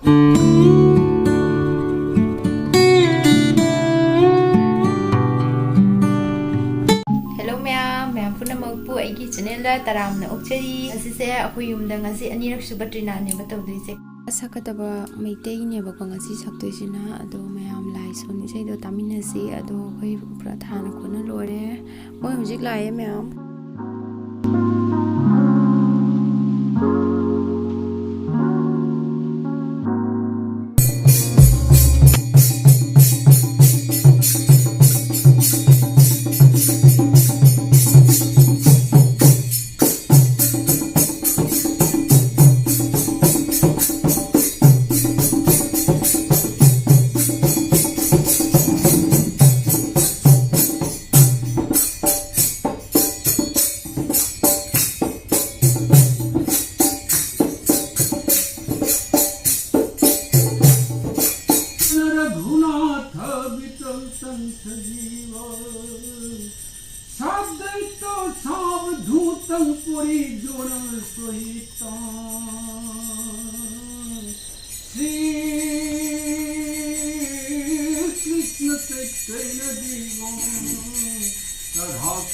Hello ma'am punamagpu aigi channel da taramna okchari asise akhui yumda ngasi anirak suba trina ne batawdise sakataba maitai ne ba ngasi saktoisina ado ma'am lai soni sei do taminasi ado khoi prathana kona lore moi hujik lae ma'am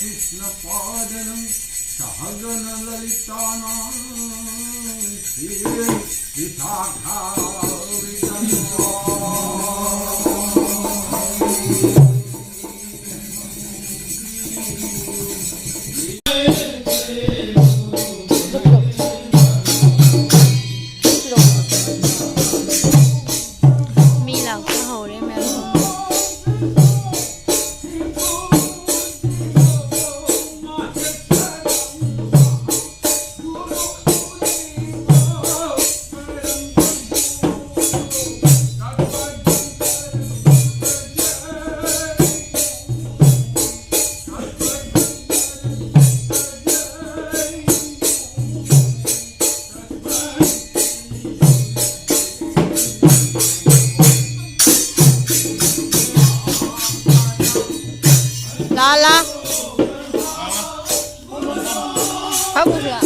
Krishna Padanam Sahagana Lalitana Vitagha Lala bagus ya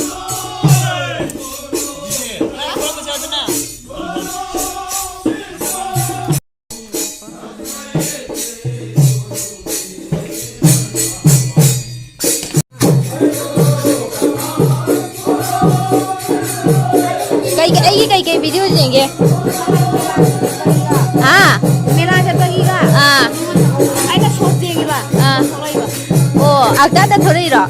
कई video देंगे हाँ मेरा लगेगा हाँ ऐसा सोच देंगे बा हाँ ओ आगदा तो थोड़ी रो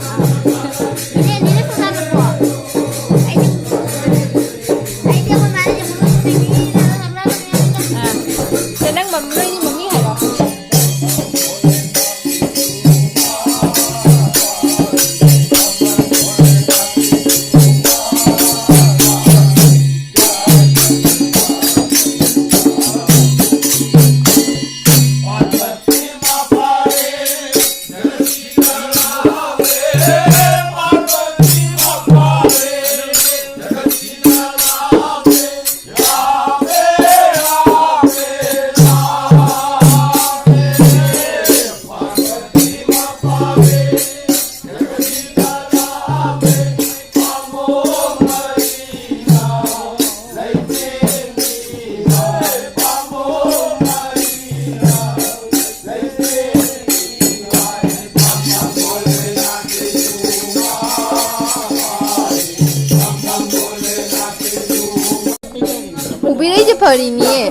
우비레이지 퍼리니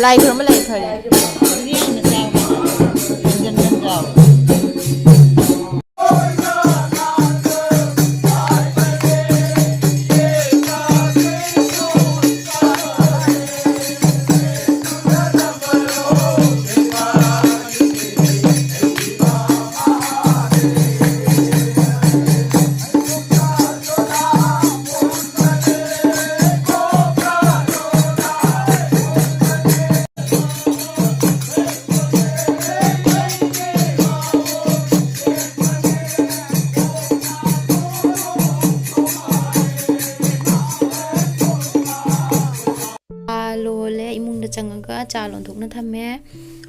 라이 그러면 라이 퍼리 चंगा चा लोंथोकना थमे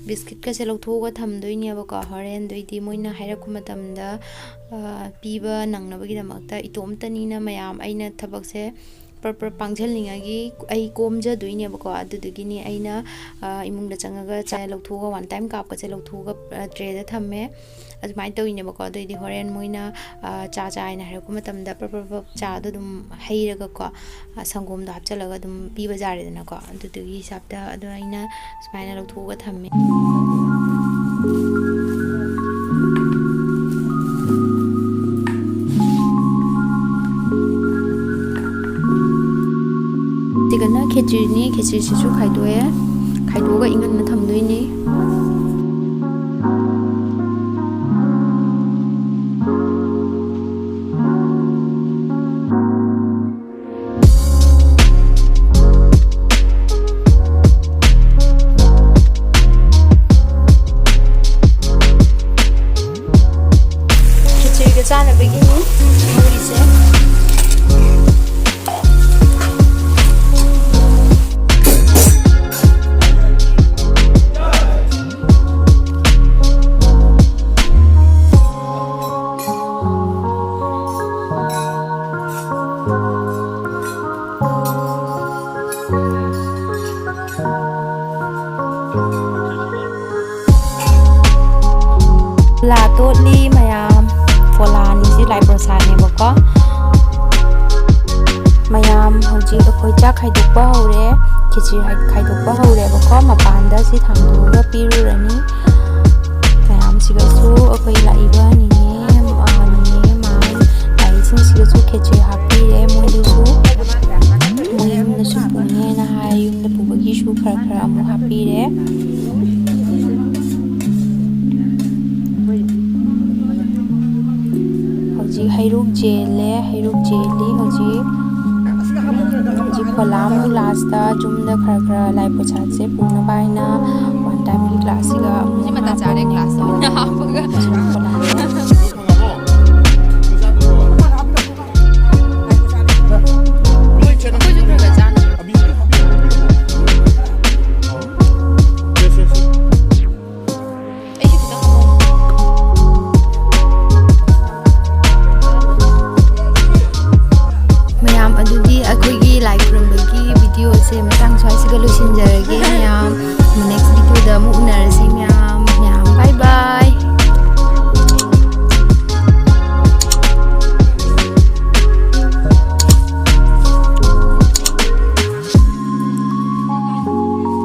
बिस्किट का से लौथोगा थमदोइनेबको हरेन दोइदी मोइना हाइरखु मतमदा पीबा नंगनबगी दमकता इतोमतनीना मयाम आइना थबक से ꯄꯥꯡꯖꯜꯅꯤꯡꯉꯥꯏꯒꯤ ꯑꯩ ꯀꯣꯝꯖꯗꯣꯏꯅꯦꯕꯀꯣ ꯑꯗꯨꯗꯨꯒꯤꯅꯤ ꯑꯩꯅ ꯏꯃꯨꯡꯗ ꯆꯪꯉꯒ ꯆꯥ ꯂꯧꯊꯣꯛꯑꯒ ꯋꯥꯟ ꯇꯥꯏꯝ ꯀꯥꯞꯀꯁꯦ ꯂꯧꯊꯣꯛꯑꯒ ꯇ꯭ꯔꯦꯗ ꯊꯝꯃꯦ ꯑꯗꯨꯃꯥꯏꯅ ꯇꯧꯋꯤꯅꯦꯕꯀꯣ ꯑꯗꯨꯑꯣꯏꯗꯤ ꯍꯣꯔꯦꯟ ꯃꯣꯏꯅ ꯆꯥ ꯆꯥꯏꯅ ꯍꯥꯏꯔꯛꯄ ꯃꯇꯝꯗ ꯆꯥꯗꯣ ꯑꯗꯨꯝ ꯍꯩꯔꯒꯀꯣ ꯁꯪꯒꯣꯝꯗꯣ ꯍꯥꯞꯆꯤꯜꯂꯒ ꯑꯗꯨꯝ ꯄꯤꯕ ꯌꯥꯔꯦꯗꯅꯀꯣ ꯑꯗꯨꯗꯨꯒꯤ ꯍꯤସାꯕꯇ ꯑꯗꯣ ꯑꯩꯅ ꯁꯨꯃꯥꯏꯅ ꯂꯧꯊꯣꯛꯑꯒ ꯊꯝꯃꯦ ꯁꯤꯒꯅ ꯈꯦꯆ꯭ꯔꯤꯅꯤ ꯈꯦꯆ꯭ꯔꯤꯁꯤꯁꯨ ꯈꯥꯏꯗꯣꯛꯑꯦ ꯈꯥꯏꯗꯣꯛꯑꯒ ꯏꯪꯍꯟꯅ ꯊꯝꯗꯣꯏꯅꯤ ꯈꯦꯆ꯭ꯔꯤꯒ ꯆꯥꯅꯕꯒꯤꯅꯤ ꯉꯧꯔꯤꯁꯦ ꯐꯣꯂꯥ ꯇꯣꯠꯂꯤ ꯃꯌꯥꯝ ꯐꯣꯂꯥꯅꯤꯁꯤ ꯂꯥꯏ ꯄ꯭ꯔꯁꯥꯗꯅꯦꯕꯀꯣ ꯃꯌꯥꯝ ꯍꯧꯖꯤꯛ ꯑꯩꯈꯣꯏ ꯆꯥꯛ ꯈꯥꯏꯗꯣꯛꯄ ꯍꯧꯔꯦ ꯈꯦꯆ꯭ꯔꯤ ꯈꯥꯏꯗꯣꯛꯄ ꯍꯧꯔꯦꯕꯀꯣ ꯃꯄꯥꯟꯗ ꯁꯤ ꯊꯥꯡꯗꯣꯛꯑꯒ ꯄꯤꯔꯨꯔꯅꯤ ꯃꯌꯥꯝꯁꯤꯒꯁꯨ ꯑꯩꯈꯣꯏ ꯂꯥꯛꯏꯕ ꯅꯤꯅꯦ ꯃꯥꯝ ꯂꯥꯛꯏꯁꯤꯡꯁꯤꯒꯁꯨ ꯈꯦꯆ꯭ꯔꯤ ꯍꯥꯞꯄꯤꯔꯦ ꯃꯣꯏꯗꯨꯁꯨ ꯃꯣꯏ ꯌꯨꯝꯗꯁꯨ ꯄꯨꯅꯦꯅ ꯍꯥꯏ ꯌꯨꯝꯗ ꯄꯨꯕꯒꯤꯁꯨ ꯈꯔ ꯑꯃꯨꯛ ꯍꯥꯞꯄꯤꯔꯦ ꯍꯧꯖꯤक ꯍꯩꯔꯨꯛ ꯖꯦꯜꯂꯦ ꯍꯩꯔꯨꯛ ꯖꯦꯜꯂꯤ ꯍꯧꯖꯤक ꯐꯣꯂꯥ ꯑꯃꯨꯛ ꯂꯥꯁꯇ ꯆꯨꯝꯗꯈꯔ ꯂꯥꯏ ꯄ꯭ꯔꯁꯥꯗꯁꯦ ꯄꯨꯅꯕ ꯍꯥꯏꯅ ꯋꯥꯟ ꯇꯥꯏꯝꯒꯤ ꯒ꯭ꯂꯥꯁꯁꯤꯒ ꯑꯃꯨꯛ ꯍꯥꯞꯄꯒ